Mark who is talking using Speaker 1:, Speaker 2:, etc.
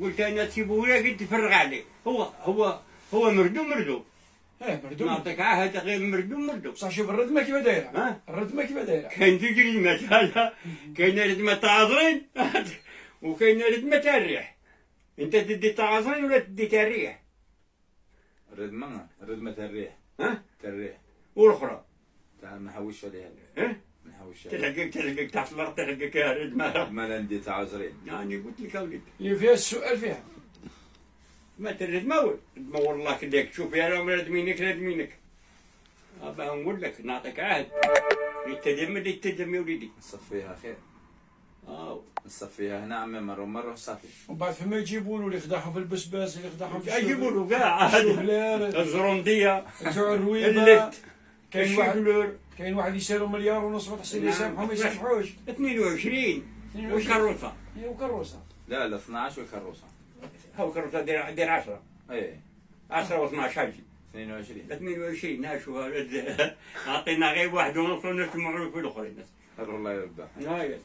Speaker 1: قلت انا تسيبه لك انت تفرغ عليه. هو مردوم.
Speaker 2: مردوم.
Speaker 1: نعطيك عهد غير مردوم.
Speaker 2: بصح شوف الردمه كيف دايره.
Speaker 1: ها؟
Speaker 2: الردمه كيف دايره.
Speaker 1: كاين في كلمات هذا، كاين ردمه تاع عزرين وكاين ردمه تاع الريح. انت تدي تاع عزرين ولا تدي تاع الريح؟
Speaker 3: ردمه الريح.
Speaker 1: ها؟
Speaker 3: تاع الريح.
Speaker 1: والاخرى
Speaker 3: تاع نحوش عليها.
Speaker 1: ها؟
Speaker 3: نحوش عليها.
Speaker 1: تلقاك تحت الارض، تلقاك ردمه.
Speaker 3: ما عندي تاع عزرين.
Speaker 1: يعني قلت لك اوليد
Speaker 2: هي فيها السؤال فيها.
Speaker 1: ما تردمه والله كداك تشوف يا راهم رادمينك. ابا نقول لك نعطيك عهد يتدم يا وليدي.
Speaker 3: نصفيها خير. نصفيها هنا عمي مرة صافي.
Speaker 2: ومن بعد فما يجيبوا له اللي يخدعهم في البسباس، اللي يخدعهم في
Speaker 1: يجيبوا له كاع الزرنديه
Speaker 2: تاع الرويبه.
Speaker 1: اللفت
Speaker 2: كاين واحد يسالو مليار ونص ما تحسن يسامحهم ما يسامحوش.
Speaker 1: 22 والكروسه.
Speaker 2: وكروسه.
Speaker 3: لا 12 والكروسه.
Speaker 1: هاو كروسه دير 10.
Speaker 3: ايه
Speaker 1: 10 و12 حاجه.
Speaker 3: 22.
Speaker 1: 22 ناشو اعطينا غير واحد ونص ونسمعوا في الاخرين.
Speaker 3: الله يرضى.
Speaker 1: هاي